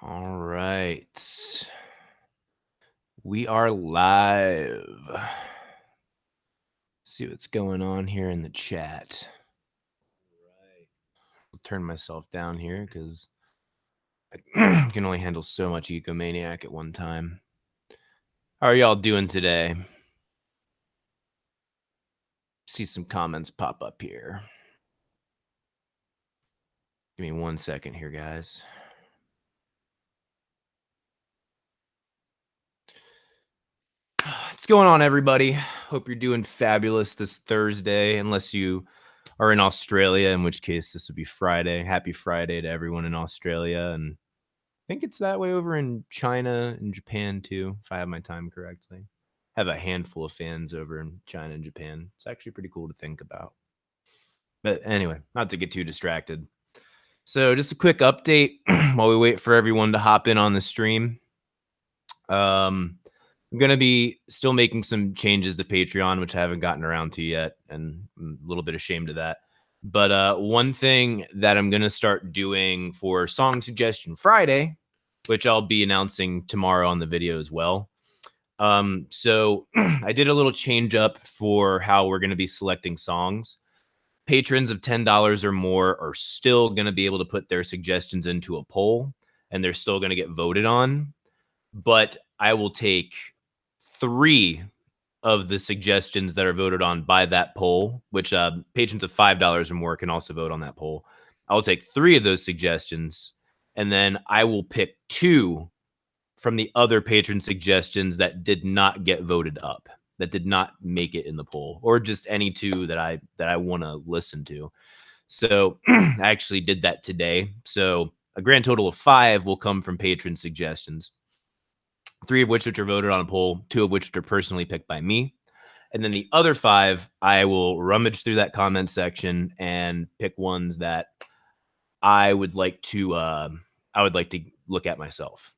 All right. We are live. See what's going on here in the chat. All right. I'll turn myself down here because I can only handle so much egomaniac at one time. How are y'all doing today? See some comments pop up here. Give me 1 second here, guys. What's going on, everybody? Hope you're doing fabulous this Thursday, unless you are in Australia, in which case this would be Friday. Happy Friday to everyone in Australia. And I think it's that way over in China and Japan too, if I have my time correctly. I have a handful of fans over in China and Japan. It's actually pretty cool to think about. But anyway, not to get too distracted. So just a quick update while we wait for everyone to hop in on the stream. I'm going to be still making some changes to Patreon, which I haven't gotten around to yet, and I'm a little bit ashamed of that. But one thing that I'm going to start doing for Song Suggestion Friday, which I'll be announcing tomorrow on the video as well. So I did a little change up for how we're going to be selecting songs. Patrons of $10 or more are still going to be able to put their suggestions into a poll, and they're still going to get voted on. But I will take 3 of the suggestions that are voted on by that poll, which patrons of $5 or more can also vote on that poll. I'll take 3 of those suggestions, and then I will pick 2 from the other patron suggestions that did not get voted up, that did not make it in the poll, or just any 2 that I want to listen to. So I actually did that today. So a grand total of 5 will come from patron suggestions. 3 of which are voted on a poll, 2 of which are personally picked by me. And then the other 5, I will rummage through that comment section and pick ones that I would like to look at myself.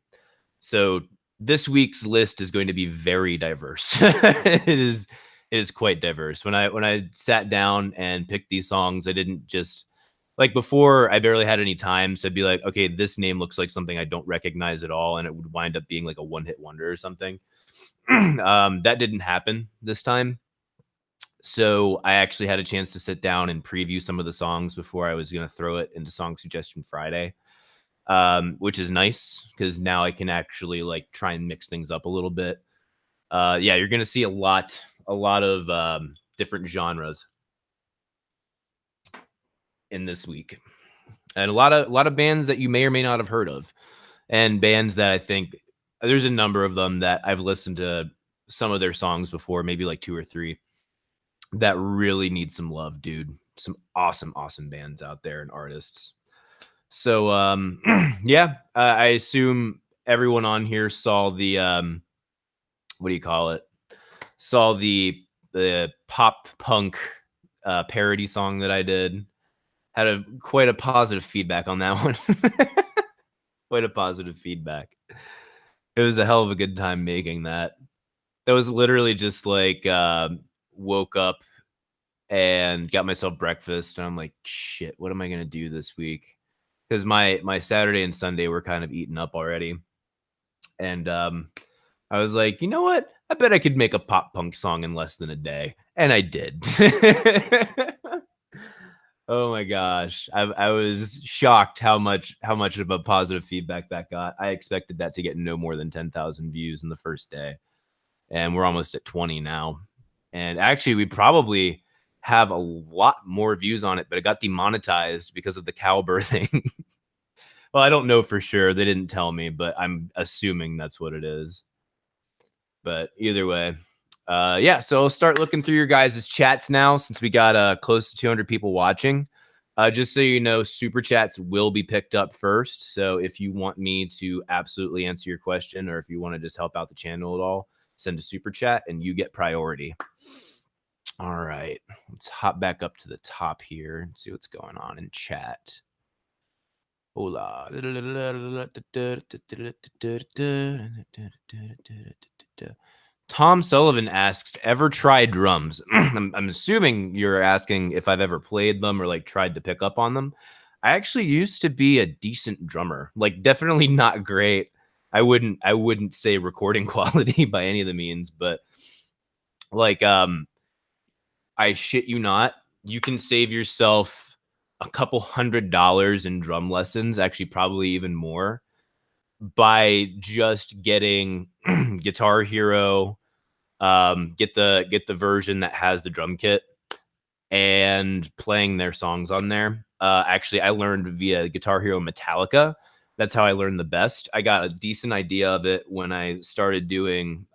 So this week's list is going to be very diverse. It is quite diverse. When I sat down and picked these songs, I didn't just like before, I barely had any time. So I'd be like, okay, this name looks like something I don't recognize at all. And it would wind up being like a one-hit wonder or something. That didn't happen this time. So I actually had a chance to sit down and preview some of the songs before I was going to throw it into Song Suggestion Friday, which is nice because now I can actually like try and mix things up a little bit. Yeah, you're going to see a lot of different genres in this week, and a lot of bands that you may or may not have heard of, and bands that I think there's a number of them that I've listened to some of their songs before, maybe like 2 or 3 that really need some love, dude. Some awesome bands out there and artists. So yeah, I assume everyone on here saw the what do you call it? Saw the pop punk parody song that I did. Had quite a positive feedback on that one. Quite a positive feedback. It was a hell of a good time making that. That was literally just like woke up and got myself breakfast, and I'm like, shit, what am I gonna do this week? Because my Saturday and Sunday were kind of eaten up already, and I was like, you know what? I bet I could make a pop punk song in less than a day, and I did. Oh my gosh, I was shocked how much of a positive feedback that got. I expected that to get no more than 10,000 views in the first day, and we're almost at 20 now. And actually, we probably have a lot more views on it, but it got demonetized because of the cow birthing. Well, I don't know for sure. They didn't tell me, but I'm assuming that's what it is. But either way, yeah. So I'll start looking through your guys' chats now since we got close to 200 people watching. Just so you know, super chats will be picked up first. So if you want me to absolutely answer your question, or if you want to just help out the channel at all, send a super chat and you get priority. All right, let's hop back up to the top here and see what's going on in chat. Hola. Tom Sullivan asks, ever tried drums? I'm assuming you're asking if I've ever played them or like tried to pick up on them. I actually used to be a decent drummer, like definitely not great. I wouldn't say recording quality by any of the means, but like I shit you not, you can save yourself a couple $100 in drum lessons, actually probably even more, by just getting Guitar Hero, get the version that has the drum kit and playing their songs on there. Actually, I learned via Guitar Hero Metallica. That's how I learned the best. I got a decent idea of it when I started doing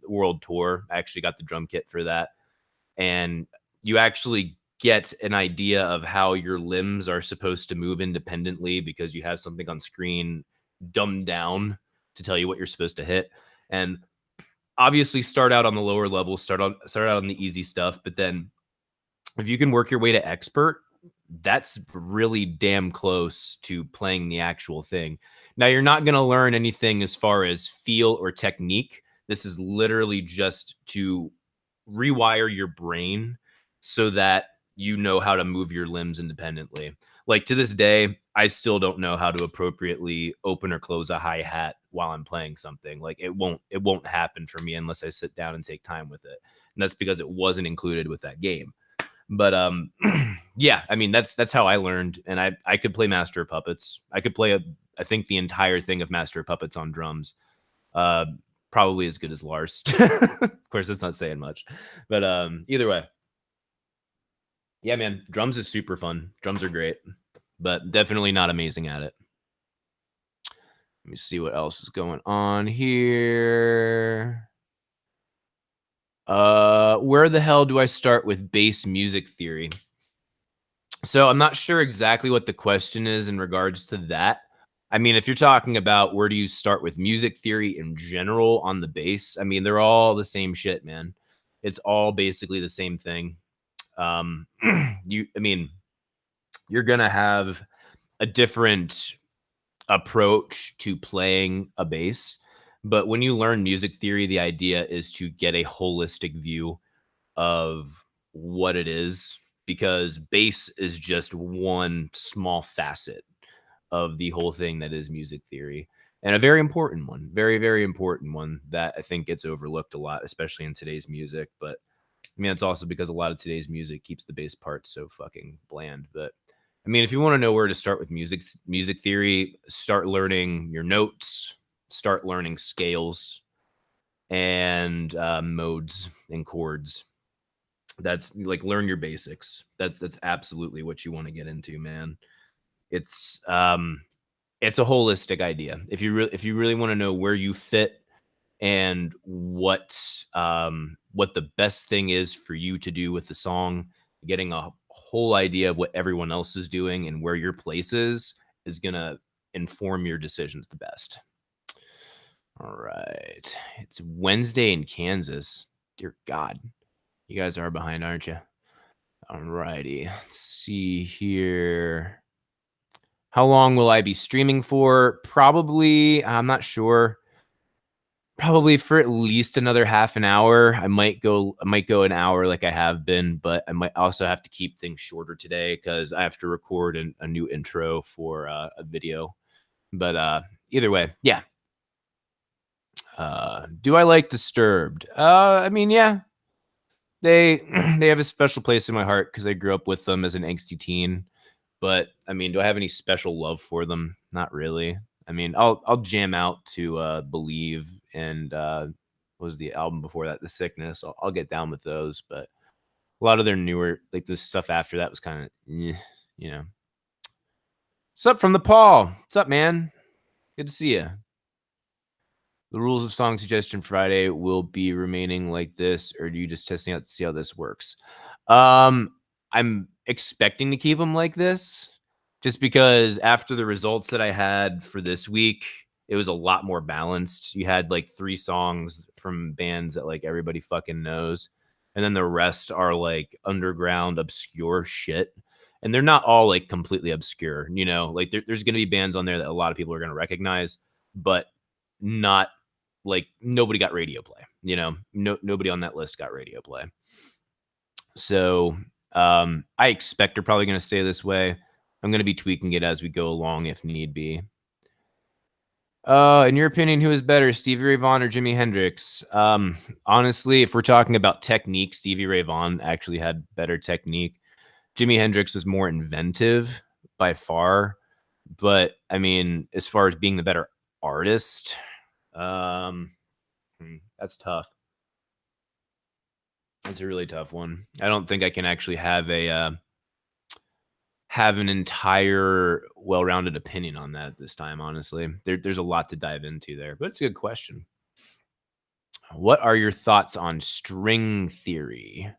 World Tour. I actually got the drum kit for that, and you actually get an idea of how your limbs are supposed to move independently because you have something on screen dumbed down to tell you what you're supposed to hit. And obviously start out on the lower level, start out on the easy stuff, but then if you can work your way to expert, that's really damn close to playing the actual thing. Now, you're not going to learn anything as far as feel or technique. This is literally just to rewire your brain so that you know how to move your limbs independently. Like to this day, I still don't know how to appropriately open or close a hi-hat while I'm playing something. Like it won't happen for me unless I sit down and take time with it. And that's because it wasn't included with that game. But yeah, I mean that's how I learned, and I could play Master of Puppets. I could play I think the entire thing of Master of Puppets on drums. Uh, Probably as good as Lars. Of course, it's not saying much, but either way, yeah, man, drums is super fun. Drums are great, but definitely not amazing at it. Let me see what else is going on here. Where the hell do I start with bass music theory? So I'm not sure exactly what the question is in regards to that. I mean, if you're talking about where do you start with music theory in general on the bass, I mean, they're all the same shit, man. It's all basically the same thing. Um, I mean, you're gonna have a different approach to playing a bass, but when you learn music theory, the idea is to get a holistic view of what it is because bass is just one small facet of the whole thing that is music theory, and a very important one, very very important one that I think gets overlooked a lot, especially in today's music. But I mean, it's also because a lot of today's music keeps the bass part so fucking bland. But I mean, if you want to know where to start with music theory, start learning your notes, start learning scales and modes and chords. That's like learn your basics. That's absolutely what you want to get into, man. It's it's a holistic idea. If you really want to know where you fit and what the best thing is for you to do with the song, getting a whole idea of what everyone else is doing and where your place is gonna inform your decisions the best. All right. It's Wednesday in Kansas. Dear God. You guys are behind, aren't you? Alrighty. Let's see here. How long will I be streaming for? Probably, I'm not sure. Probably for at least another half an hour. I might go an hour like I have been, but I might also have to keep things shorter today because I have to record a new intro for a video. But either way, yeah. Do I like Disturbed? I mean, yeah, they they have a special place in my heart because I grew up with them as an angsty teen. But I mean, do I have any special love for them? Not really. I mean, I'll jam out to Believe and what was the album before that? The Sickness. I'll get down with those, but a lot of their newer like the stuff after that was kind of you know. What's up from the Paul? What's up, man? Good to see you. The rules of Song Suggestion Friday will be remaining like this, or do you just testing out to see how this works? Um, I'm expecting to keep them like this, just because after the results that I had for this week, it was a lot more balanced. You had like 3 songs from bands that like everybody fucking knows, and then the rest are like underground, obscure shit. And they're not all like completely obscure, you know. Like there's gonna be bands on there that a lot of people are gonna recognize, but not like nobody got radio play, you know, nobody on that list got radio play. So I expect they're probably going to stay this way. I'm going to be tweaking it as we go along if need be. In your opinion, who is better, Stevie Ray Vaughan or Jimi Hendrix? Honestly, if we're talking about technique, Stevie Ray Vaughan actually had better technique. Jimi Hendrix was more inventive by far, but I mean, as far as being the better artist, that's tough. That's a really tough one. I don't think I can actually have an entire well-rounded opinion on that at this time, honestly. There's a lot to dive into there, but it's a good question. What are your thoughts on string theory?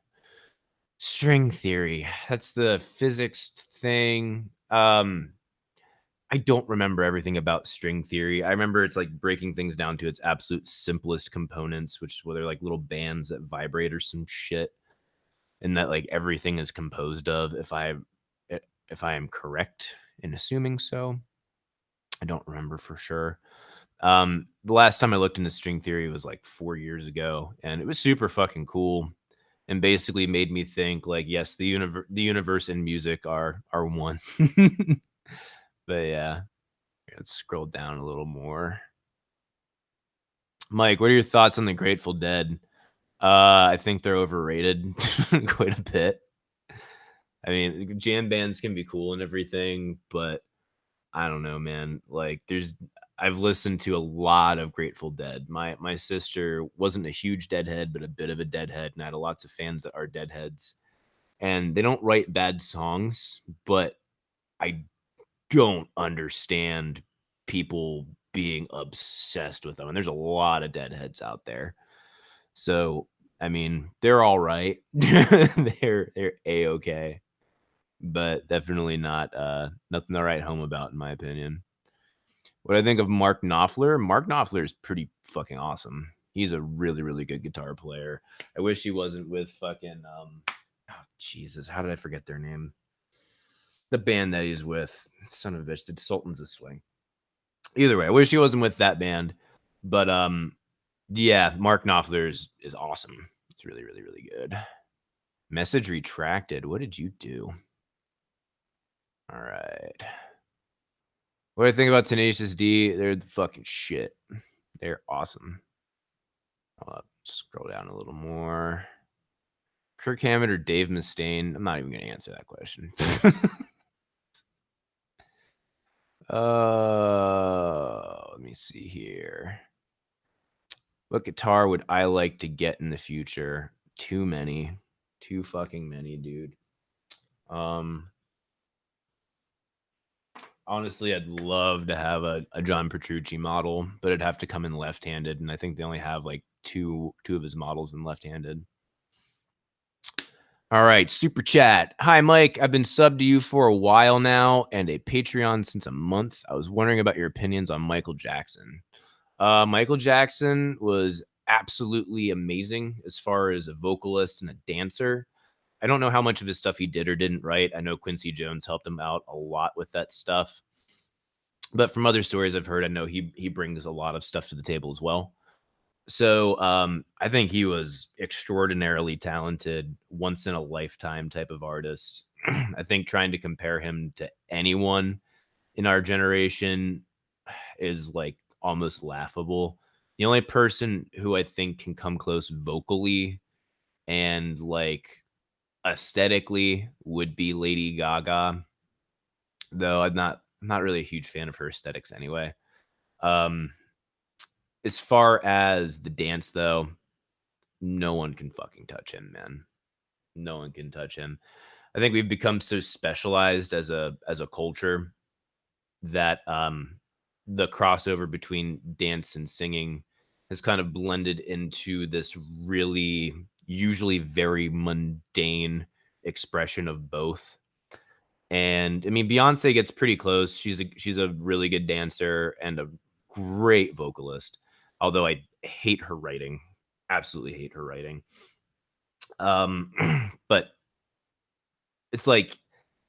String theory. That's the physics thing. I don't remember everything about string theory. I remember it's like breaking things down to its absolute simplest components, which is where they're like little bands that vibrate or some shit, and that like everything is composed of. If I am correct in assuming so, I don't remember for sure. The last time I looked into string theory was like 4 years ago, and it was super fucking cool, and basically made me think like, yes, the universe and music are one. But yeah, let's scroll down a little more. Mike, what are your thoughts on the Grateful Dead? I think they're overrated quite a bit. I mean, jam bands can be cool and everything, but I don't know, man. Like, I've listened to a lot of Grateful Dead. My sister wasn't a huge Deadhead, but a bit of a Deadhead, and I had lots of fans that are Deadheads. And they don't write bad songs, but I don't understand people being obsessed with them. And there's a lot of Deadheads out there. So, I mean, they're all right. they're A-okay. But definitely not nothing to write home about, in my opinion. What I think of Mark Knopfler is pretty fucking awesome. He's a really, really good guitar player. I wish he wasn't with fucking Jesus, how did I forget their name? The band that he's with, son of a bitch, did Sultans of Swing. Either way, I wish he wasn't with that band. But yeah, Mark Knopfler is awesome. It's really, really, really good. Message retracted. What did you do? All right. What do I think about Tenacious D? They're the fucking shit. They're awesome. I'll scroll down a little more. Kirk Hammett or Dave Mustaine? I'm not even going to answer that question. Let me see here. What guitar would I like to get in the future? Too many. Too fucking many, dude. Honestly, I'd love to have a John Petrucci model, but it'd have to come in left-handed, and I think they only have like two of his models in left-handed. All right, super chat. Hi, Mike. I've been subbed to you for a while now and a Patreon since a month. I was wondering about your opinions on Michael Jackson. Michael Jackson was absolutely amazing as far as a vocalist and a dancer. I don't know how much of his stuff he did or didn't write. I know Quincy Jones helped him out a lot with that stuff. But from other stories I've heard, I know he brings a lot of stuff to the table as well. So I think he was extraordinarily talented, once in a lifetime type of artist. I think trying to compare him to anyone in our generation is like almost laughable. The only person who I think can come close vocally and like aesthetically would be Lady Gaga, though I'm not really a huge fan of her aesthetics anyway. As far as the dance though, no one can fucking touch him, man. No one can touch him. I think we've become so specialized as a culture that the crossover between dance and singing has kind of blended into this really usually very mundane expression of both. And I mean, Beyonce gets pretty close. She's a really good dancer and a great vocalist. Although I hate her writing, absolutely hate her writing. But it's like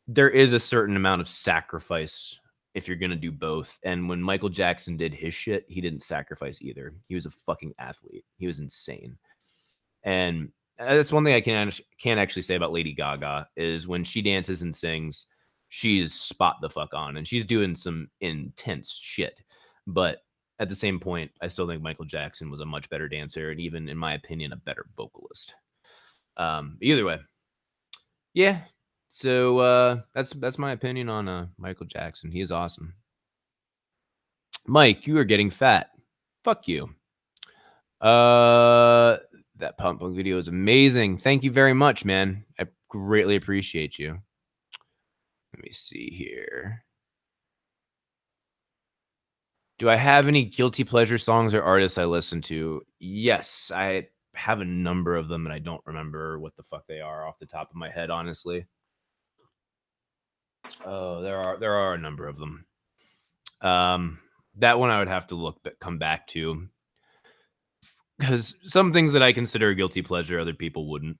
there is a certain amount of sacrifice if you're gonna do both. And when Michael Jackson did his shit, he didn't sacrifice either. He was a fucking athlete. He was insane. And that's one thing I can't actually say about Lady Gaga is when she dances and sings, she's spot the fuck on, and she's doing some intense shit. But at the same point, I still think Michael Jackson was a much better dancer, and even in my opinion, a better vocalist. Either way, yeah. So that's my opinion on Michael Jackson. He is awesome. Mike, you are getting fat. Fuck you. That pump punk video is amazing. Thank you very much, man. I greatly appreciate you. Let me see here. Do I have any guilty pleasure songs or artists I listen to? Yes, I have a number of them, and I don't remember what the fuck they are off the top of my head, honestly. Oh, there are a number of them. That one I would have to come back to, because some things that I consider a guilty pleasure, other people wouldn't.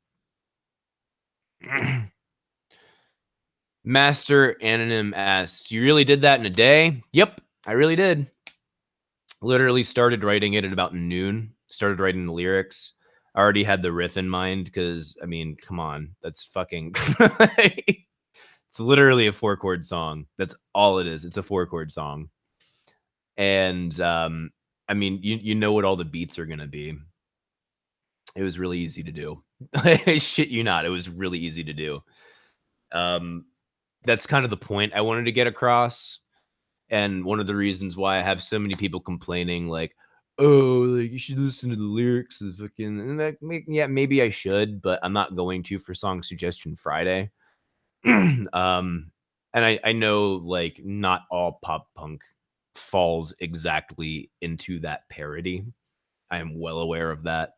Master Anonym asks, "You really did that in a day?" Yep, I really did. Literally started writing it at about noon. Started writing the lyrics. I already had the riff in mind because, I mean, come on, that's fucking. It's literally a 4-chord song. That's all it is. It's a 4-chord song, and I mean, you know what all the beats are gonna be. It was really easy to do. I shit you not, it was really easy to do. That's kind of the point I wanted to get across. And one of the reasons why I have so many people complaining, like, "Oh, like you should listen to the lyrics of fucking," and that yeah, maybe I should, but I'm not going to for Song Suggestion Friday. And I know like not all pop punk falls exactly into that parody. I am well aware of that.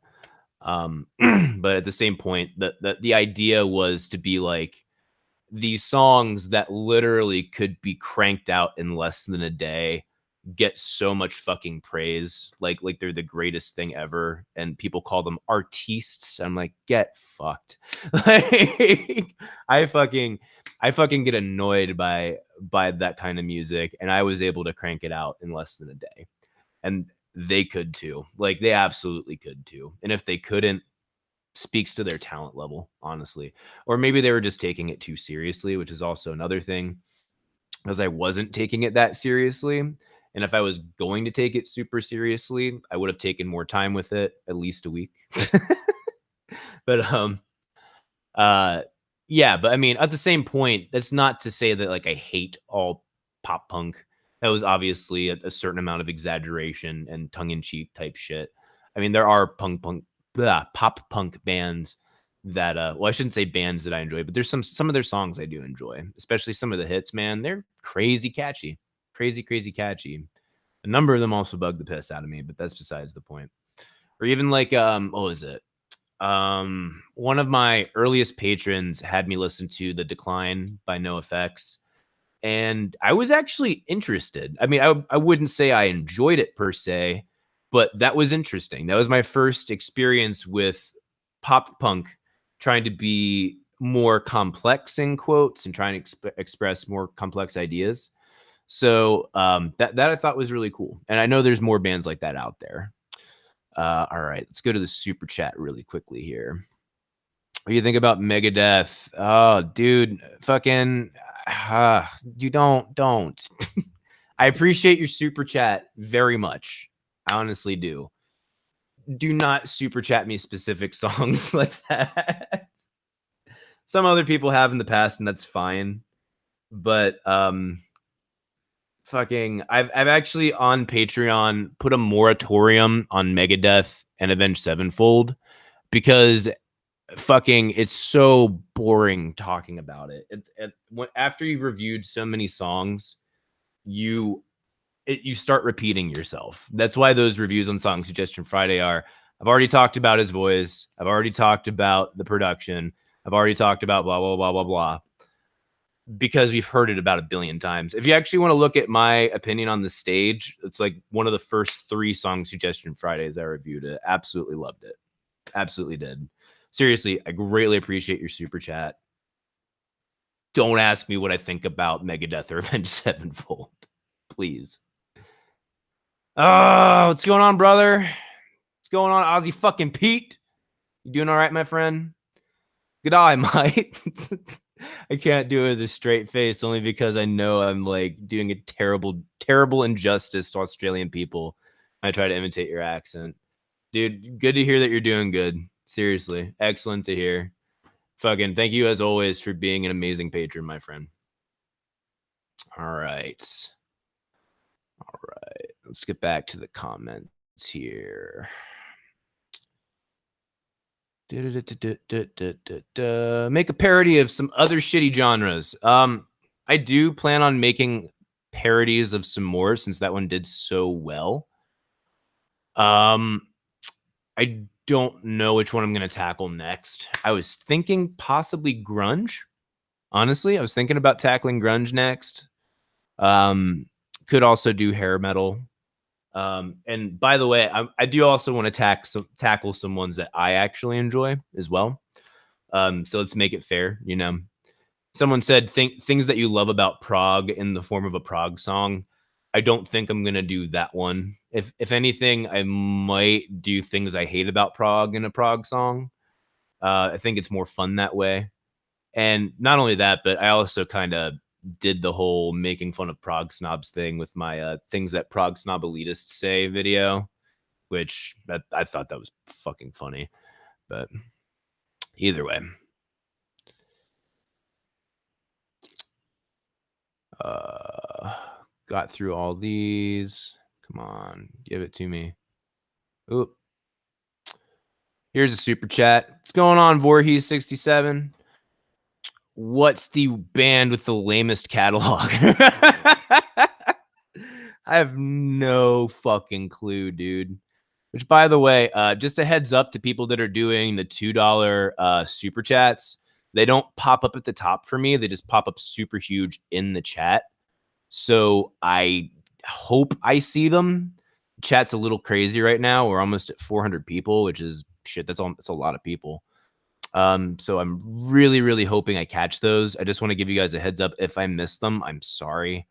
But at the same point, the idea was to be like these songs that literally could be cranked out in less than a day get so much fucking praise, like they're the greatest thing ever, and people call them artistes. I'm like, get fucked. Like, I fucking get annoyed by that kind of music, and I was able to crank it out in less than a day, and they could too. Like, they absolutely could too. And if they couldn't, speaks to their talent level, honestly. Or maybe they were just taking it too seriously, which is also another thing, because I wasn't taking it that seriously. And if I was going to take it super seriously, I would have taken more time with it, at least a week. But yeah, but I mean, at the same point, that's not to say that like I hate all pop punk. That was obviously a certain amount of exaggeration and tongue-in-cheek type shit. I mean, there are pop punk bands that well, I shouldn't say bands that I enjoy, but there's some of their songs I do enjoy, especially some of the hits, man. They're crazy catchy. Crazy catchy. A number of them also bug the piss out of me, but that's besides the point. Or even like what was it? One of my earliest patrons had me listen to The Decline by NoFX, and I was actually interested. I mean, I wouldn't say I enjoyed it per se, but that was interesting. That was my first experience with pop punk trying to be more complex in quotes and trying to express more complex ideas. So that I thought was really cool. And I know there's more bands like that out there. All right, let's go to the super chat really quickly here. What do you think about Megadeth? Oh, dude, fucking, you don't. I appreciate your super chat very much. I honestly do. Do not super chat me specific songs like that. Some other people have in the past, and that's fine. But fucking, I've actually on Patreon put a moratorium on Megadeth and Avenged Sevenfold because fucking it's so boring talking about it. After you've reviewed so many songs, you start repeating yourself. That's why those reviews on Song Suggestion Friday are, I've already talked about his voice, I've already talked about the production, I've already talked about blah blah blah blah blah, because we've heard it about a billion times. If you actually want to look at my opinion on the stage, it's like one of the first 3 Song Suggestion Fridays I reviewed it. Absolutely loved it. Absolutely did. Seriously, I greatly appreciate your super chat. Don't ask me what I think about Megadeth or Avenged Sevenfold, please. Oh, what's going on, brother? What's going on, Ozzy fucking Pete? You doing all right, my friend? Good eye, mate. I can't do it with a straight face only because I know I'm like doing a terrible, terrible injustice to Australian people. I try to imitate your accent. Dude, good to hear that you're doing good. Seriously. Excellent to hear. Fucking thank you as always for being an amazing patron, my friend. All right. All right. Let's get back to the comments here. Make a parody of some other shitty genres. I do plan on making parodies of some more since that one did so well. I don't know which one I'm going to tackle next. I was thinking possibly grunge. Honestly, I was thinking about tackling grunge next. Could also do hair metal. And by the way, I do also want to tackle some ones that I actually enjoy as well. So let's make it fair. You know, someone said things that you love about prog in the form of a prog song. I don't think I'm gonna do that one. If anything, I might do things I hate about prog in a prog song. I think it's more fun that way. And not only that, but I also kind of did the whole making fun of prog snobs thing with my things that prog snob elitists say video, which I thought that was fucking funny. But either way, got through all these. Come on, give it to me. Oop. Here's a super chat. What's going on, Voorhees67? What's the band with the lamest catalog? I have no fucking clue, dude. Which, by the way, just a heads up to people that are doing the $2 super chats. They don't pop up at the top for me. They just pop up super huge in the chat. So I hope I see them. Chat's a little crazy right now. We're almost at 400 people, which is shit. That's a lot of people. So I'm really, really hoping I catch those. I just want to give you guys a heads up. If I miss them, I'm sorry.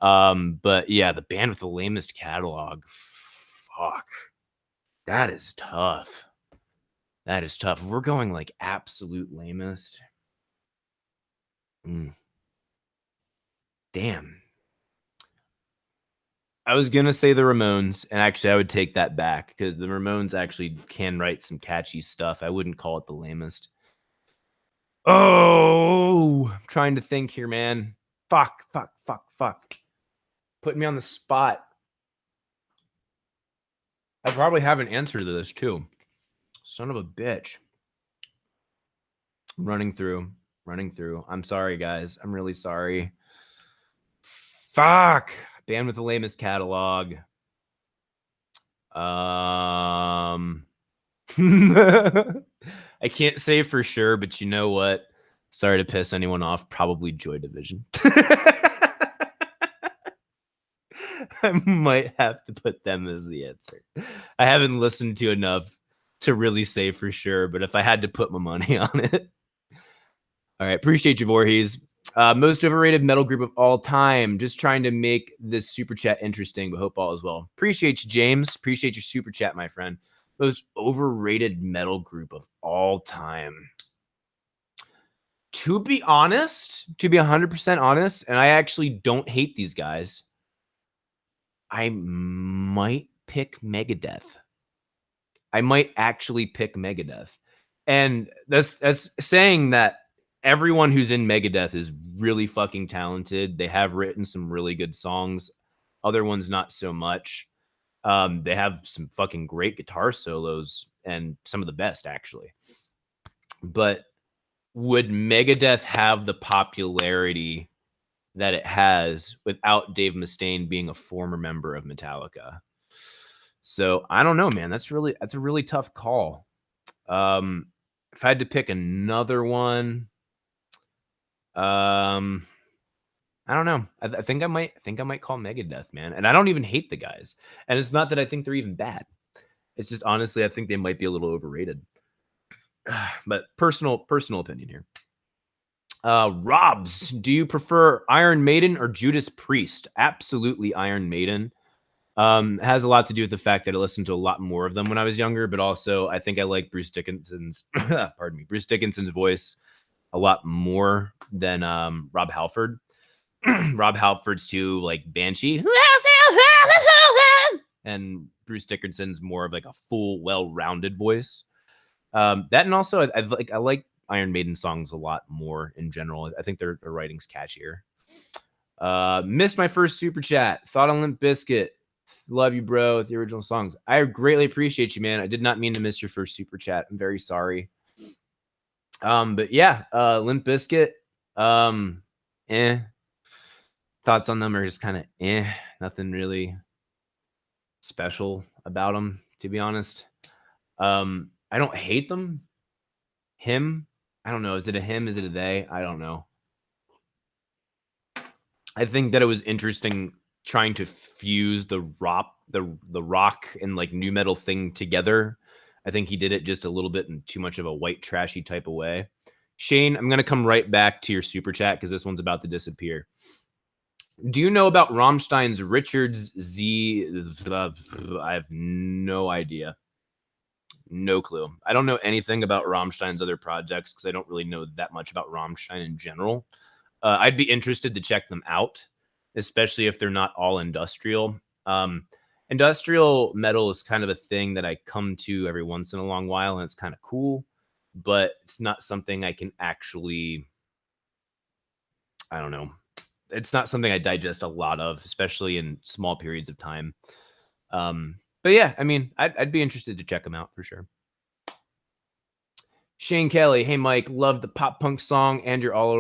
But yeah, the band with the lamest catalog. Fuck. That is tough. That is tough. If we're going like absolute lamest. Damn. I was gonna say the Ramones, and actually I would take that back because the Ramones actually can write some catchy stuff. I wouldn't call it the lamest. Oh, I'm trying to think here, man. Fuck. Putting me on the spot. I probably have an answer to this too. Son of a bitch. Running through. I'm sorry, guys. I'm really sorry. Fuck. Band with the lamest catalog. I can't say for sure, but you know what? Sorry to piss anyone off. Probably Joy Division. I might have to put them as the answer. I haven't listened to enough to really say for sure, but if I had to put my money on it. All right. Appreciate you, Voorhees. Most overrated metal group of all time. Just trying to make this super chat interesting, but hope all is well. Appreciate you, James. Appreciate your super chat, my friend. Most overrated metal group of all time. To be honest, to be 100% honest, and I actually don't hate these guys, I might pick Megadeth. I might actually pick Megadeth. And that's saying that everyone who's in Megadeth is really fucking talented. They have written some really good songs. Other ones not so much. They have some fucking great guitar solos and some of the best actually. But would Megadeth have the popularity that it has without Dave Mustaine being a former member of Metallica? So I don't know, man. That's a really tough call. If I had to pick another one, I don't know. I think I might call Megadeth, man. And I don't even hate the guys. And it's not that I think they're even bad. It's just honestly, I think they might be a little overrated. But personal opinion here. Robs, do you prefer Iron Maiden or Judas Priest? Absolutely Iron Maiden. Has a lot to do with the fact that I listened to a lot more of them when I was younger, but also I think I like Bruce Dickinson's Bruce Dickinson's voice a lot more than Rob Halford. Rob Halford's too like Banshee, and Bruce Dickinson's more of like a full, well-rounded voice. That and also I like Iron Maiden songs a lot more in general. I think their writing's catchier. Missed my first super chat. Thought on Limp Bizkit. Love you, bro, with the original songs. I greatly appreciate you, man. I did not mean to miss your first super chat. I'm very sorry. But yeah, Limp Bizkit. Thoughts on them are just kind of nothing really special about them, to be honest. I don't hate them. Him, I don't know. Is it a him? Is it a they? I don't know. I think that it was interesting trying to fuse the rock and like new metal thing together. I think he did it just a little bit in too much of a white trashy type of way. Shane, I'm gonna come right back to your super chat because this one's about to disappear. Do you know about Rammstein's Richards Z? I have no idea. No clue. I don't know anything about Rammstein's other projects because I don't really know that much about Rammstein in general. I'd be interested to check them out, especially if they're not all industrial. Industrial metal is kind of a thing that I come to every once in a long while, and it's kind of cool, but it's not something I can actually, I don't know. It's not something I digest a lot of, especially in small periods of time. But yeah, I mean, I'd be interested to check them out for sure. Shane Kelly, hey Mike, love the pop punk song and your all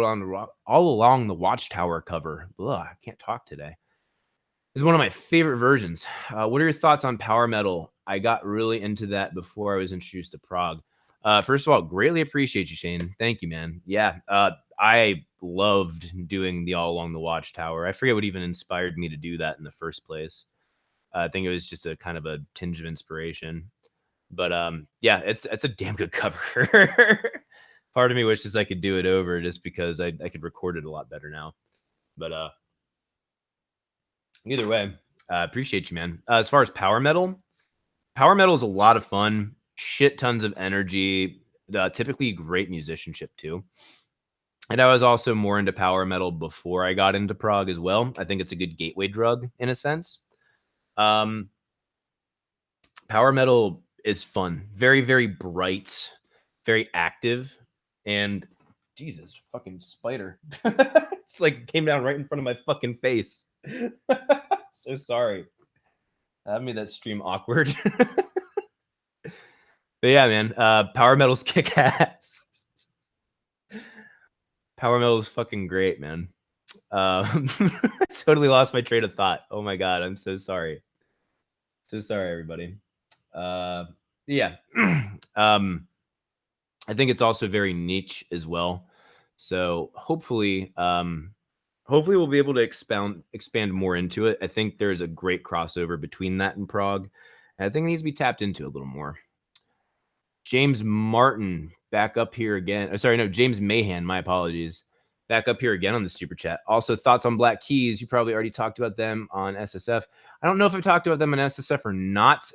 along the Watchtower cover. Ugh, I can't talk today. It's one of my favorite versions. What are your thoughts on power metal? I got really into that before I was introduced to prog. First of all, greatly appreciate you, Shane. Thank you, man. Yeah, I loved doing the All Along the Watchtower. I forget what even inspired me to do that in the first place. I think it was just a kind of a tinge of inspiration. But yeah, it's a damn good cover. Part of me wishes I could do it over just because I could record it a lot better now. But either way, appreciate you, man. As far as power metal is a lot of fun. Shit tons of energy. Typically great musicianship too. And I was also more into power metal before I got into prog as well. I think it's a good gateway drug in a sense. Power metal is fun. Very, very bright, very active, and Jesus, fucking spider. It's like came down right in front of my fucking face. So sorry. That made that stream awkward. But yeah, man, power metal's kick ass. Power metal is fucking great, man. Totally lost my train of thought. Oh my god, I'm so sorry. So sorry, everybody. Yeah. I think it's also very niche as well. So hopefully we'll be able to expand more into it. I think there's a great crossover between that and prog. And I think it needs to be tapped into a little more. James Martin back up here again. Sorry, no, James Mahan. My apologies. Back up here again on the super chat. Also, thoughts on Black Keys. You probably already talked about them on SSF. I don't know if I've talked about them on SSF or not.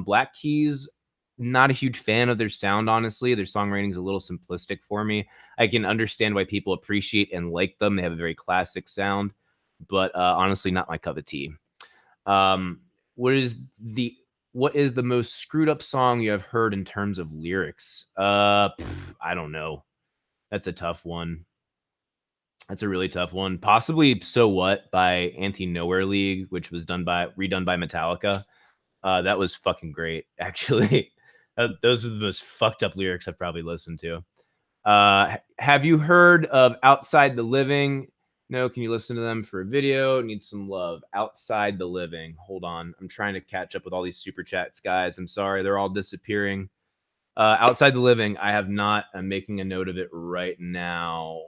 Black Keys, not a huge fan of their sound, honestly. Their songwriting is a little simplistic for me. I can understand why people appreciate and like them. They have a very classic sound, but honestly, not my cup of tea. What is the most screwed up song you have heard in terms of lyrics? I don't know. That's a tough one. That's a really tough one. Possibly So What by Anti-Nowhere League, which was redone by Metallica. That was fucking great, actually. Those are the most fucked up lyrics I've probably listened to. Have you heard of Outside the Living? No, can you listen to them for a video? Need some love. Outside the Living. Hold on. I'm trying to catch up with all these super chats, guys. I'm sorry. They're all disappearing. Outside the Living, I have not. I'm making a note of it right now.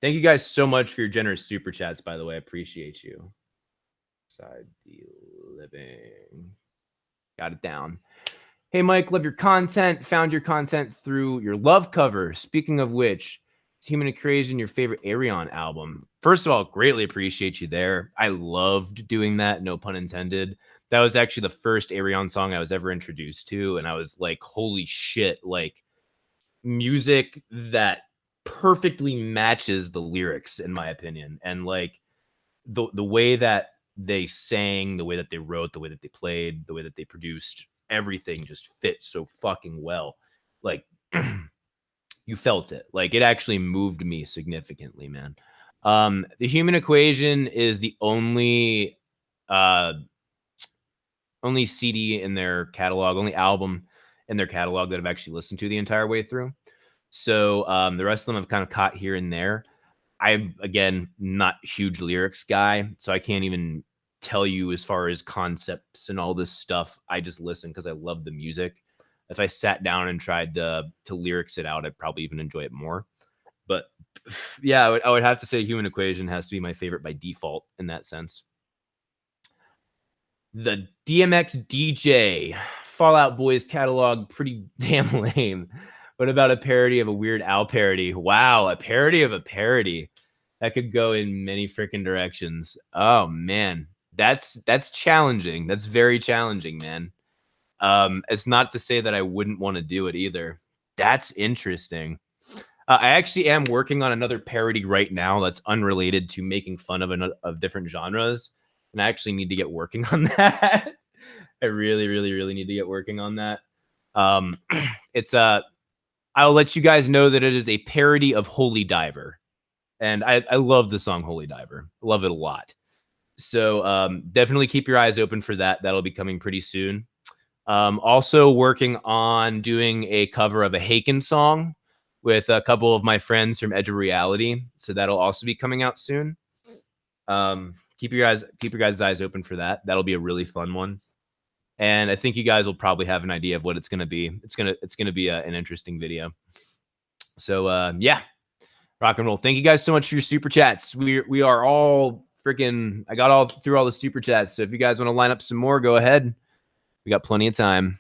Thank you guys so much for your generous super chats, by the way. I appreciate you. Outside the Living. Got it down. Hey, Mike, love your content. Found your content through your Love cover. Speaking of which, is Human Equation your favorite Arion album? First of all, greatly appreciate you there. I loved doing that, no pun intended. That was actually the first Arion song I was ever introduced to, and I was like, holy shit, like, music that perfectly matches the lyrics, in my opinion. And like the way that they sang, the way that they wrote, the way that they played, the way that they produced, everything just fit so fucking well. Like you felt it. Like it actually moved me significantly, man. The Human Equation is the uh only CD in their catalog, only album in their catalog that I've actually listened to the entire way through. So the rest of them I've kind of caught here and there. I'm again not huge lyrics guy, so I can't even tell you as far as concepts and all this stuff. I just listen because I love the music. If I sat down and tried to lyrics it out, I'd probably even enjoy it more. But yeah, I would have to say Human Equation has to be my favorite by default in that sense. The DMX DJ Fallout Boys catalog, pretty damn lame. What about a parody of a Weird Al parody? Wow, a parody of a parody. That could go in many freaking directions. Oh man, that's challenging. That's very challenging, man. It's not to say that I wouldn't want to do it either. That's interesting. I actually am working on another parody right now that's unrelated to making fun of different genres, and I actually need to get working on that. I really, really, really need to get working on that. Um, it's I'll let you guys know that it is a parody of Holy Diver, and I love the song Holy Diver. Love it a lot. So definitely keep your eyes open for that. That'll be coming pretty soon. Also working on doing a cover of a Haken song with a couple of my friends from Edge of Reality. So that'll also be coming out soon. Keep your guys' eyes open for that. That'll be a really fun one. And I think you guys will probably have an idea of what it's gonna be. It's gonna be an interesting video. So yeah, rock and roll. Thank you guys so much for your super chats. We are all freaking. I got all through all the super chats. So if you guys want to line up some more, go ahead. We got plenty of time.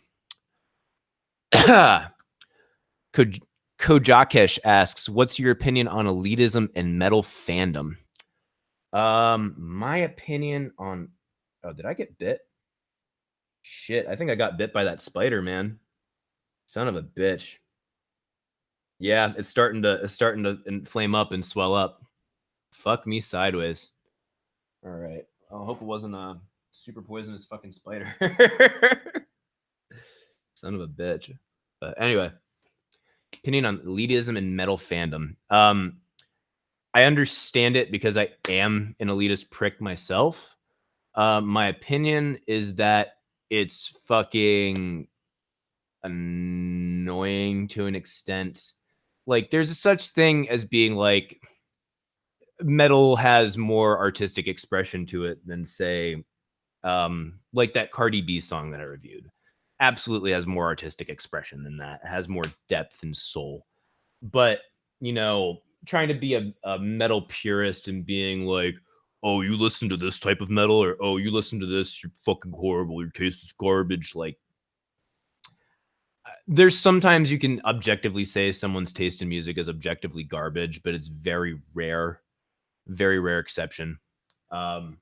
Kojakesh asks, "What's your opinion on elitism and metal fandom?" My opinion on. Oh, did I get bit? Shit, I think I got bit by that spider, man. Son of a bitch. Yeah, it's starting to inflame up and swell up. Fuck me sideways. All right. I hope it wasn't a super poisonous fucking spider. Son of a bitch. But anyway, opinion on elitism and metal fandom. I understand it because I am an elitist prick myself. My opinion is that it's fucking annoying to an extent. Like, there's a such thing as being like metal has more artistic expression to it than say like that Cardi B song that I reviewed. Absolutely has more artistic expression than that. It has more depth and soul. But, you know, trying to be a metal purist and being like, oh, you listen to this type of metal, or oh, you listen to this, you're fucking horrible, your taste is garbage. Like, there's sometimes you can objectively say someone's taste in music is objectively garbage, but it's very rare exception. Um,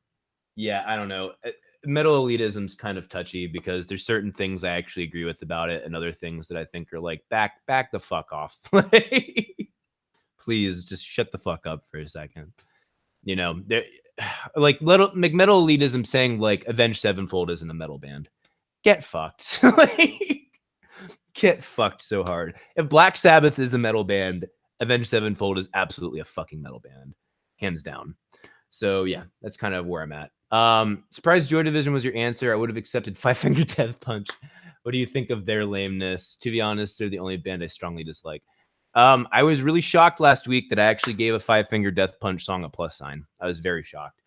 yeah, I don't know. Metal elitism's kind of touchy because there's certain things I actually agree with about it, and other things that I think are like back the fuck off. Please just shut the fuck up for a second. You know, there like little metal elitism saying like Avenged Sevenfold isn't a metal band. Get fucked. Like, get fucked so hard. If Black Sabbath is a metal band, Avenged Sevenfold is absolutely a fucking metal band, hands down. So yeah, that's kind of where I'm at. Surprised Joy Division was your answer. I would have accepted Five Finger Death Punch. What do you think of their lameness? To be honest, they're the only band I strongly dislike. I was really shocked last week that I actually gave a Five Finger Death Punch song a plus sign. I was very shocked.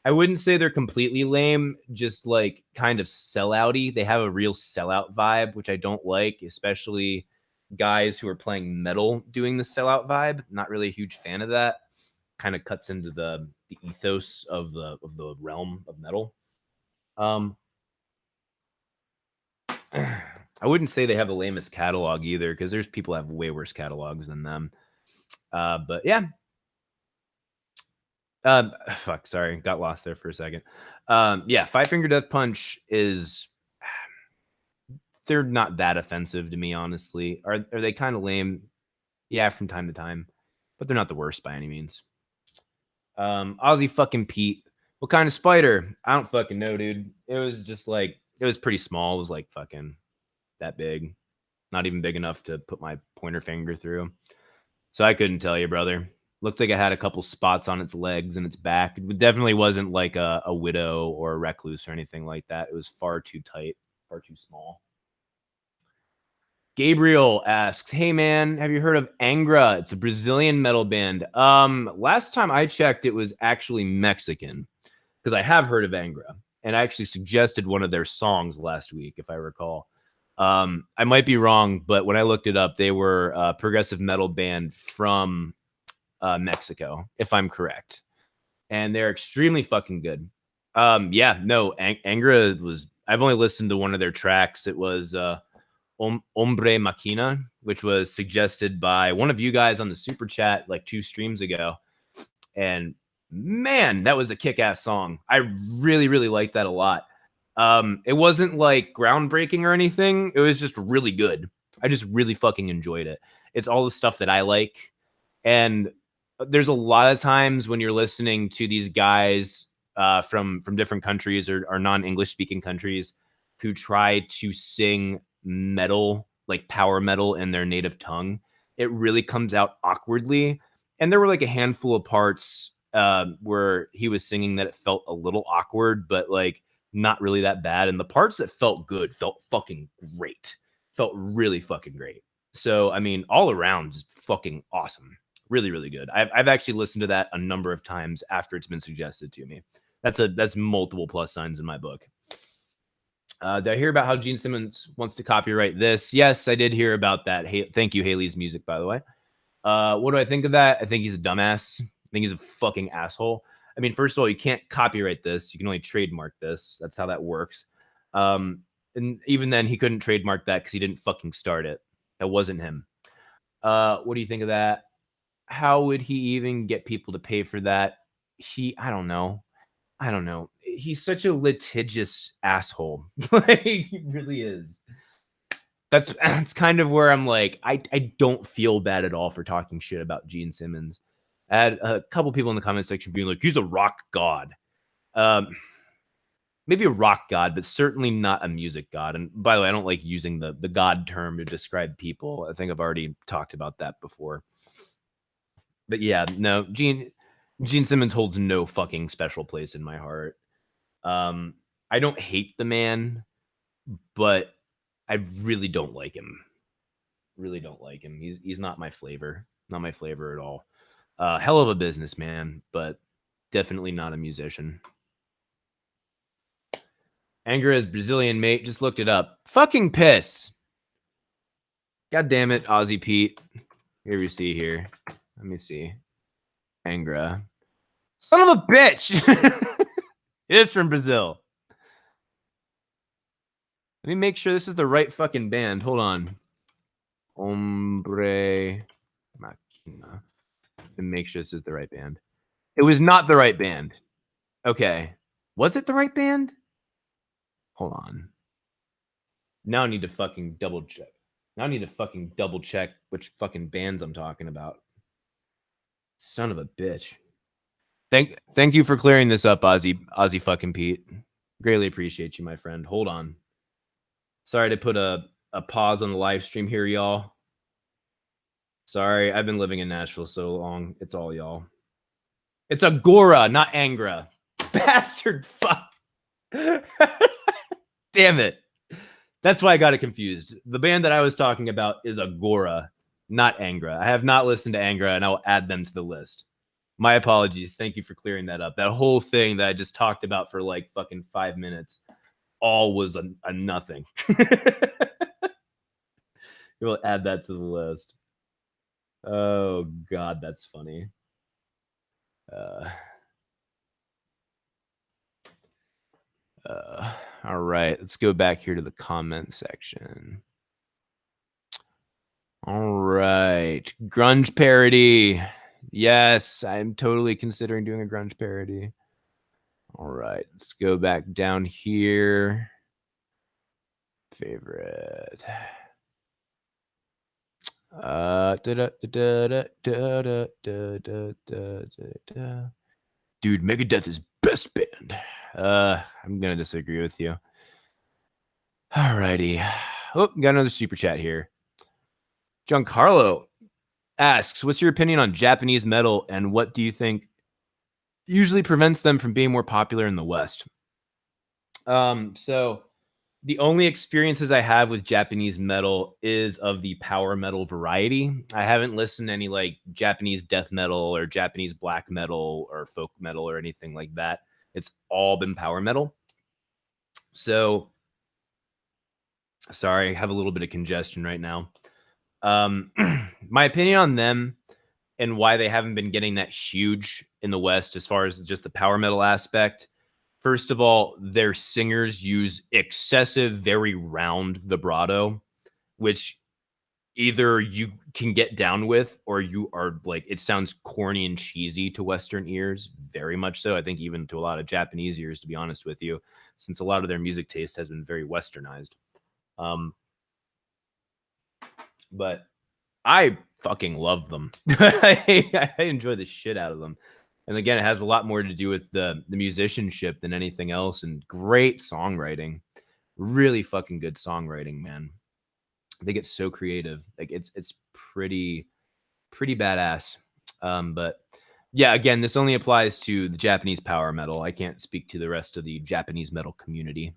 I wouldn't say they're completely lame, just like kind of sellouty. They have a real sellout vibe, which I don't like, especially guys who are playing metal doing the sellout vibe. Not really a huge fan of that. Kind of cuts into the ethos of the realm of metal. I wouldn't say they have the lamest catalog either, because there's people that have way worse catalogs than them. But yeah. Fuck, sorry, got lost there for a second. Yeah, Five Finger Death Punch is they're not that offensive to me, honestly. Are they kind of lame? Yeah, from time to time, but they're not the worst by any means. Aussie fucking Pete. What kind of spider? I don't fucking know, dude. It was just like, it was pretty small. It was like fucking that big. Not even big enough to put my pointer finger through. So I couldn't tell you, brother. Looked like it had a couple spots on its legs and its back. It definitely wasn't like a widow or a recluse or anything like that. It was far too tight, far too small. Gabriel asks, "Hey man, have you heard of Angra? It's a Brazilian metal band. Last time I checked, it was actually Mexican because I have heard of Angra, and I actually suggested one of their songs last week, if I recall. I might be wrong, but when I looked it up, they were a progressive metal band from Mexico, if I'm correct, and they're extremely fucking good. Yeah, no, Angra was. I've only listened to one of their tracks. It was Hombre Machina, which was suggested by one of you guys on the super chat like 2 streams ago. And man, that was a kick-ass song. I really, really liked that a lot. It wasn't like groundbreaking or anything. It was just really good. I just really fucking enjoyed it. It's all the stuff that I like. And there's a lot of times when you're listening to these guys from different countries or non-English speaking countries who try to sing metal, like power metal in their native tongue, it really comes out awkwardly. And there were like a handful of parts where he was singing that it felt a little awkward, but like not really that bad. And the parts that felt good felt fucking great. Felt really fucking great. So, I mean, all around, just fucking awesome. Really, really good. I've actually listened to that a number of times after it's been suggested to me. That's multiple plus signs in my book. Did I hear about how Gene Simmons wants to copyright this? Yes, I did hear about that. Hey, thank you, Haley's Music, by the way. What do I think of that? I think he's a dumbass. I think he's a fucking asshole. I mean, first of all, you can't copyright this. You can only trademark this. That's how that works. And even then, he couldn't trademark that because he didn't fucking start it. That wasn't him. What do you think of that? How would he even get people to pay for that? I don't know. I don't know. He's such a litigious asshole. Like, he really is. That's kind of where I'm like, I don't feel bad at all for talking shit about Gene Simmons. I had a couple people in the comment section being like, he's a rock god. Um, maybe a rock god, but certainly not a music god. And by the way, I don't like using the god term to describe people. I think I've already talked about that before. But yeah, no, Gene Simmons holds no fucking special place in my heart. I don't hate the man, but I really don't like him. Really don't like him. He's not my flavor. Not my flavor at all. Hell of a businessman, but definitely not a musician. Angra's Brazilian mate. Just looked it up. Fucking piss. God damn it, Aussie Pete. Here we see here. Let me see. Angra. Son of a bitch. It is from Brazil. Let me make sure this is the right fucking band. Hold on. Hombre Machina. And make sure this is the right band. It was not the right band. Okay. Was it the right band? Hold on. Now I need to fucking double check. Now I need to fucking double check which fucking bands I'm talking about. Son of a bitch. Thank you for clearing this up, Ozzy fucking Pete. Greatly appreciate you, my friend. Hold on. Sorry to put a pause on the live stream here, y'all. Sorry, I've been living in Nashville so long. It's all y'all. It's Agora, not Angra. Bastard fuck. Damn it. That's why I got it confused. The band that I was talking about is Agora, not Angra. I have not listened to Angra, and I will add them to the list. My apologies. Thank you for clearing that up. That whole thing that I just talked about for like fucking 5 minutes, all was a nothing. We'll add that to the list. Oh God, that's funny. All right, let's go back here to the comment section. All right, grunge parody. Yes, I'm totally considering doing a grunge parody. All right, let's go back down here. Favorite. Dude, Megadeth is best band. I'm gonna disagree with you. Alrighty. Oh, got another super chat here. Giancarlo asks, what's your opinion on Japanese metal and what do you think usually prevents them from being more popular in the West? So the only experiences I have with Japanese metal is of the power metal variety. I haven't listened to any like Japanese death metal or Japanese black metal or folk metal or anything like that. It's all been power metal. So sorry, I have a little bit of congestion right now. My opinion on them and why they haven't been getting that huge in the West as far as just the power metal aspect. First of all, their singers use excessive, very round vibrato, which either you can get down with or you are like, it sounds corny and cheesy to Western ears, very much so. I think even to a lot of Japanese ears, to be honest with you, since a lot of their music taste has been very Westernized. Um, but I fucking love them. I enjoy the shit out of them. And again, it has a lot more to do with the musicianship than anything else, and great songwriting. Really fucking good songwriting, man. They get so creative. Like it's pretty badass. But yeah, again, this only applies to the Japanese power metal. I can't speak to the rest of the Japanese metal community.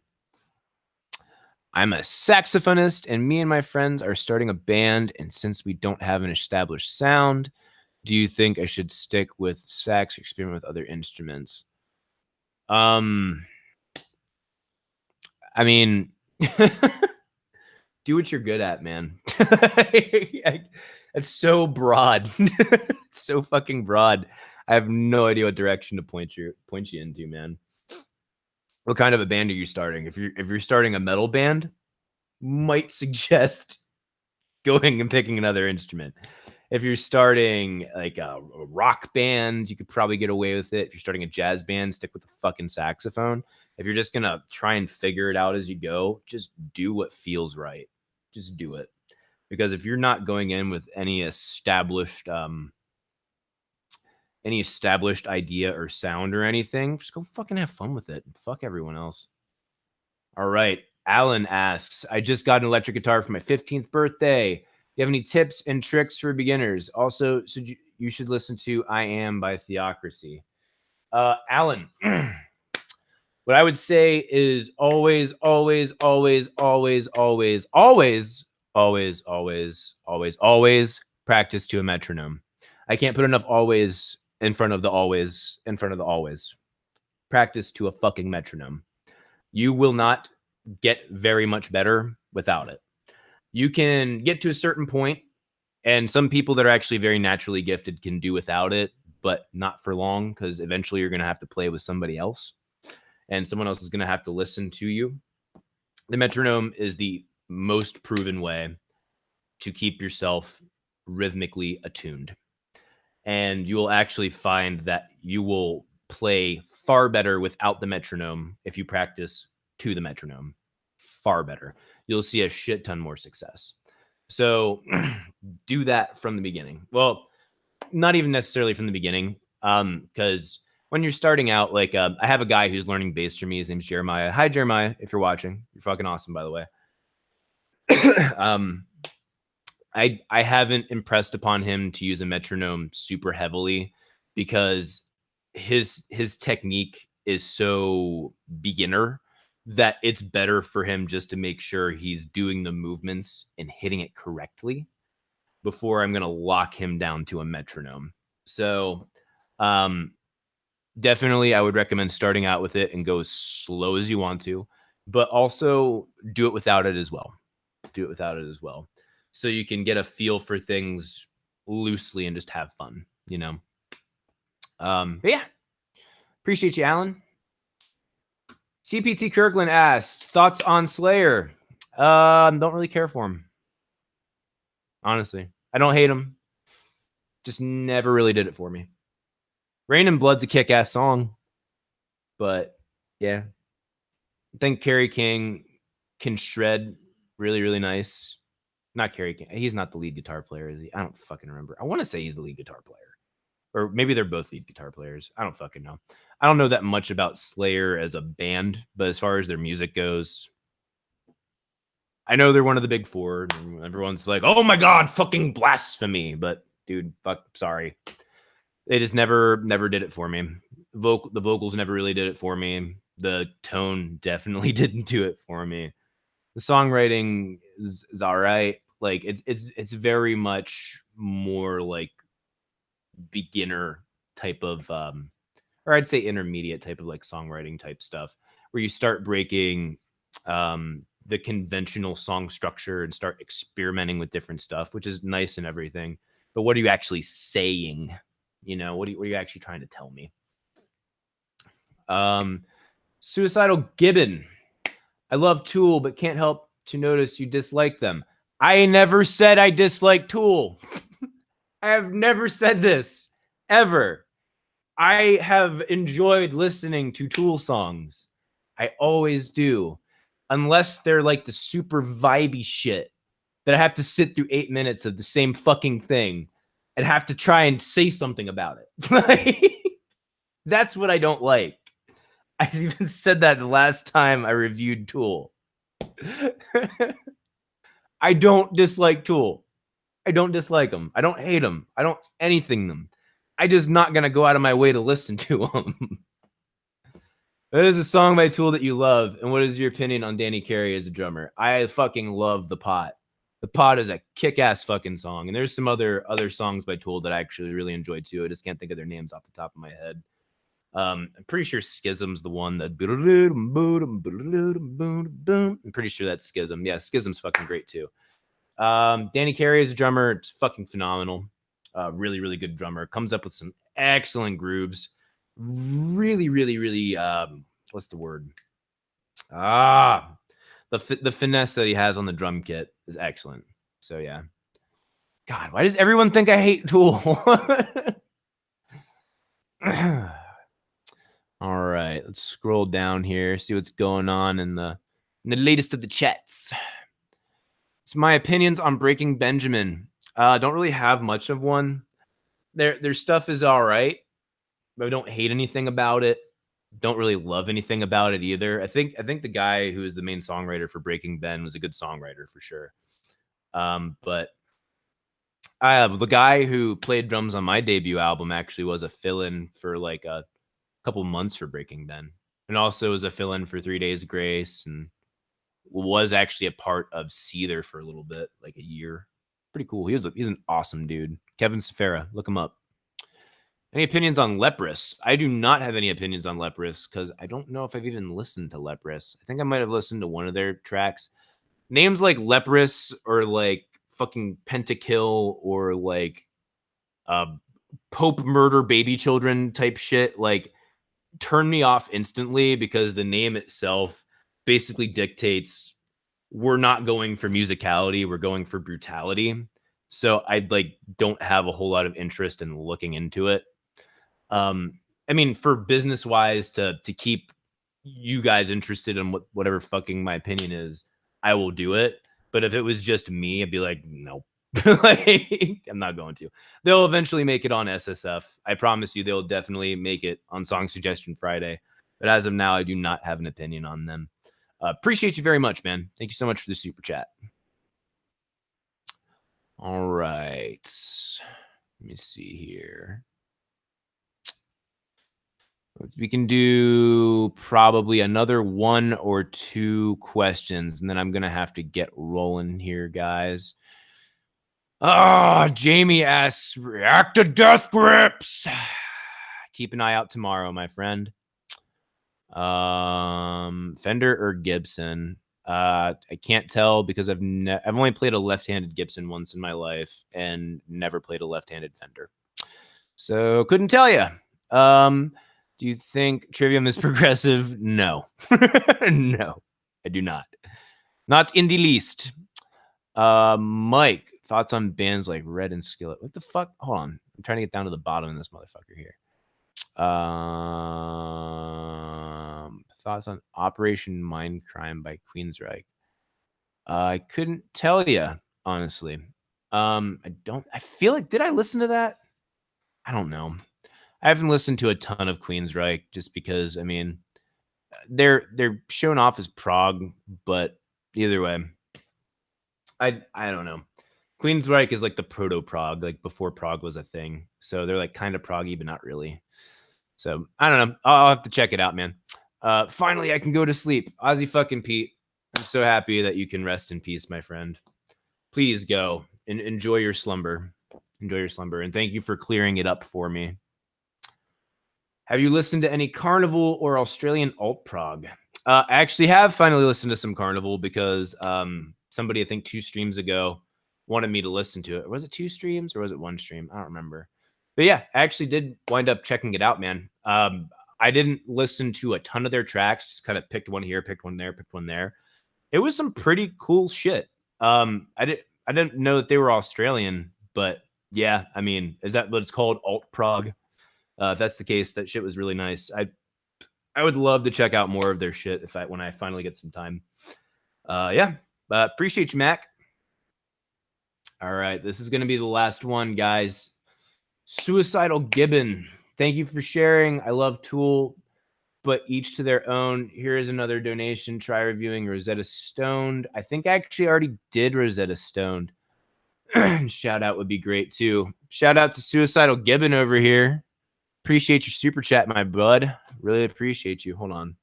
I'm a saxophonist, and me and my friends are starting a band. And since we don't have an established sound, do you think I should stick with sax or experiment with other instruments? I mean, do what you're good at, man. It's so broad. It's so fucking broad. I have no idea what direction to point you into, man. What kind of a band are you starting? If you're starting a metal band, might suggest going and picking another instrument. If you're starting like a rock band, you could probably get away with it. If you're starting a jazz band, stick with the fucking saxophone. If you're just gonna try and figure it out as you go, just do what feels right. Just do it. Because if you're not going in with any established idea or sound or anything, just go fucking have fun with it. Fuck everyone else. All right. Alan asks, I just got an electric guitar for my 15th birthday. Do you have any tips and tricks for beginners? Also, you should listen to I Am by Theocracy. Alan, what I would say is always, always, always, always, always, always, always, always, always, always practice to a metronome. I can't put enough always in front of the always, in front of the always. Practice to a fucking metronome. You will not get very much better without it. You can get to a certain point, and some people that are actually very naturally gifted can do without it, but not for long, because eventually you're going to have to play with somebody else, and someone else is going to have to listen to you. The metronome is the most proven way to keep yourself rhythmically attuned. And you will actually find that you will play far better without the metronome if you practice to the metronome. Far better. You'll see a shit ton more success. So do that from the beginning. Well, not even necessarily from the beginning, because when you're starting out, like I have a guy who's learning bass from me. His name's Jeremiah. Hi, Jeremiah. If you're watching, you're fucking awesome, by the way. um, I haven't impressed upon him to use a metronome super heavily because his technique is so beginner that it's better for him just to make sure he's doing the movements and hitting it correctly before I'm going to lock him down to a metronome. So, definitely I would recommend starting out with it and go as slow as you want to, but also do it without it as well. Do it without it as well. So you can get a feel for things loosely and just have fun, you know? But yeah, appreciate you, Alan. CPT Kirkland asked, thoughts on Slayer? Don't really care for him. Honestly. I don't hate him. Just never really did it for me. Rain and Blood's a kick-ass song. But yeah. I think Kerry King can shred really, really nice. Not Kerry. He's not the lead guitar player, is he? I don't fucking remember. I want to say he's the lead guitar player. Or maybe they're both lead guitar players. I don't fucking know. I don't know that much about Slayer as a band, but as far as their music goes, I know they're one of the big four. And everyone's like, "Oh my god, fucking blasphemy!" But dude, fuck, sorry, they just never did it for me. The vocals never really did it for me. The tone definitely didn't do it for me. The songwriting is all right. Like it's very much more like beginner type of or I'd say intermediate type of like songwriting type stuff where you start breaking the conventional song structure and start experimenting with different stuff, which is nice and everything. But what are you actually saying? You know, what are you actually trying to tell me? Suicidal Gibbon. I love Tool, but can't help to notice you dislike them. I never said I dislike Tool. I have never said this ever. I have enjoyed listening to Tool songs. I always do. Unless they're like the super vibey shit that I have to sit through 8 minutes of the same fucking thing and have to try and say something about it. That's what I don't like. I even said that the last time I reviewed Tool. I don't dislike Tool. I don't dislike them. I don't hate them. I don't anything them. I just not gonna go out of my way to listen to them. What is a song by Tool that you love, and what is your opinion on Danny Carey as a drummer? I fucking love The Pot. The Pot is a kick-ass fucking song, and there's some other songs by Tool that I actually really enjoy too. I just can't think of their names off the top of my head. I'm pretty sure Schism's the one that. I'm pretty sure that's Schism. Yeah, Schism's fucking great too. Danny Carey as a drummer, it's fucking phenomenal. Really, really good drummer. Comes up with some excellent grooves. Really, really, really. What's the word? The finesse that he has on the drum kit is excellent. So yeah. God, why does everyone think I hate Tool? All right, let's scroll down here, see what's going on in the latest of the chats. It's my opinions on Breaking Benjamin. Don't really have much of one. Their stuff is all right, but I don't hate anything about it. Don't really love anything about it either. I think the guy who is the main songwriter for Breaking Ben was a good songwriter for sure. But I have the guy who played drums on my debut album actually was a fill-in for like a couple months for Breaking Ben, and also was a fill-in for 3 Days Grace, and was actually a part of Seether for a little bit, like a year. Pretty cool. He's an awesome dude. Kevin Safera, look him up. Any opinions on Leprous? I do not have any opinions on Leprous because I don't know if I've even listened to Leprous. I think I might have listened to one of their tracks. Names like Leprous or like fucking Pentakill or like Pope Murder Baby Children type shit, like turn me off instantly because the name itself basically dictates we're not going for musicality, we're going for brutality. So I like don't have a whole lot of interest in looking into it. I mean, for business wise, to keep you guys interested in whatever fucking my opinion is, I will do it. But if it was just me, I'd be like, nope. Like, I'm not going to. They'll eventually make it on SSF. I promise you, they'll definitely make it on Song Suggestion Friday. But as of now, I do not have an opinion on them. Appreciate you very much, man. Thank you so much for the super chat. All right. Let me see here. We can do probably another 1 or 2 questions, and then I'm going to have to get rolling here, guys. Jamie asks, react to Death Grips. Keep an eye out tomorrow, my friend. Fender or Gibson? I can't tell because I've only played a left-handed Gibson once in my life and never played a left-handed Fender. So couldn't tell you. Do you think Trivium is progressive? No. No, I do not. Not in the least. Mike, thoughts on bands like Red and Skillet? What the fuck? Hold on. I'm trying to get down to the bottom of this motherfucker here. Thoughts on Operation Mindcrime by Queensryche? I couldn't tell you. honestly. I feel like, did I listen to that? I don't know. I haven't listened to a ton of Queensryche just because, I mean, they're shown off as prog, but either way, I don't know. Queensryche is like the proto prog, like before prog was a thing. So they're like kind of proggy, but not really. So I don't know. I'll have to check it out, man. Finally, I can go to sleep. Ozzy fucking Pete. I'm so happy that you can rest in peace, my friend. Please go and enjoy your slumber. Enjoy your slumber. And thank you for clearing it up for me. Have you listened to any Carnival or Australian alt prog? I actually have finally listened to some Carnival because somebody, I think 2 streams ago, wanted me to listen to it. Was it 2 streams or was it 1 stream? I don't remember. But yeah, I actually did wind up checking it out, man. I didn't listen to a ton of their tracks, just kind of picked one here, picked one there, picked one there. It was some pretty cool shit. I didn't know that they were Australian, but yeah, I mean, is that what it's called? Alt prog? If that's the case, that shit was really nice. I would love to check out more of their shit when I finally get some time. Yeah, appreciate you, Mac. All right, this is gonna be the last one, guys. Suicidal Gibbon, thank you for sharing. I love Tool, but each to their own. Here is another donation. Try reviewing Rosetta Stoned. I think I actually already did Rosetta Stoned. Shout out would be great too. Shout out to Suicidal Gibbon over here. Appreciate your super chat, my bud. Really appreciate you. Hold on.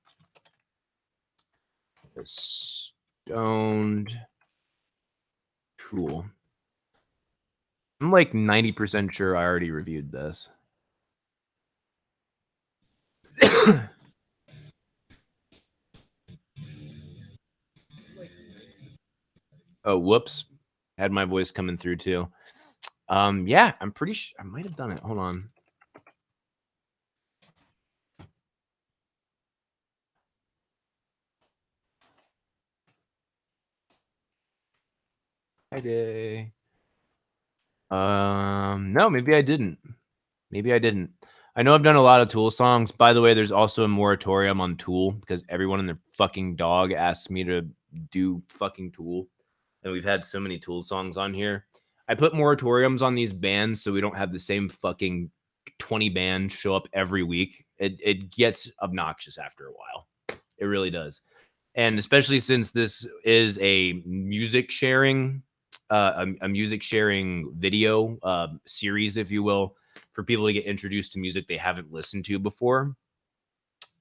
Stoned Tool. I'm like 90% sure I already reviewed this. Oh, whoops. Had my voice coming through too. Yeah, I'm pretty sure I might have done it. Hold on. Friday. No, maybe I didn't. Maybe I didn't. I know I've done a lot of Tool songs. By the way, there's also a moratorium on Tool because everyone and their fucking dog asks me to do fucking Tool. And we've had so many Tool songs on here. I put moratoriums on these bands so we don't have the same fucking 20 bands show up every week. It gets obnoxious after a while. It really does. And especially since this is a music sharing a music sharing video series, if you will, for people to get introduced to music they haven't listened to before.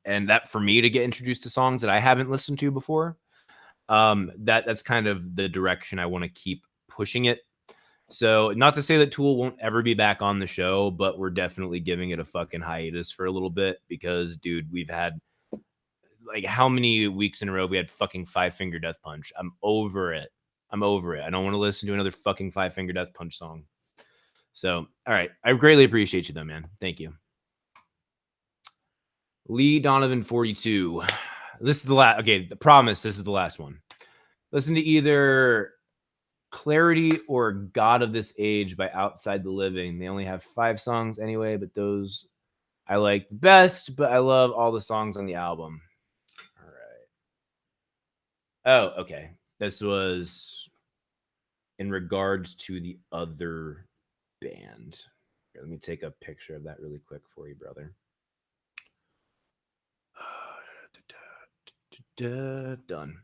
And that for me to get introduced to songs that I haven't listened to before, that's kind of the direction I want to keep pushing it. So not to say that Tool won't ever be back on the show, but we're definitely giving it a fucking hiatus for a little bit because, dude, we've had like how many weeks in a row we had fucking Five Finger Death Punch. I'm over it. I don't want to listen to another fucking Five Finger Death Punch song. So, all right. I greatly appreciate you though, man. Thank you. Lee Donovan 42. This is the last. Okay, the promise. This is the last one. Listen to either Clarity or God of This Age by Outside the Living. They only have 5 songs anyway, but those I like the best, but I love all the songs on the album. All right. Oh, okay. This was in regards to the other band. Here, let me take a picture of that really quick for you, brother. Done.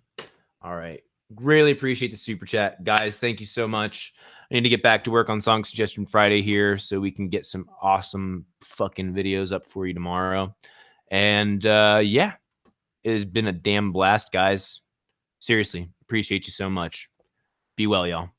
All right. Greatly appreciate the super chat. Guys, thank you so much. I need to get back to work on Song Suggestion Friday here so we can get some awesome fucking videos up for you tomorrow. And yeah, it has been a damn blast, guys. Seriously, appreciate you so much. Be well, y'all.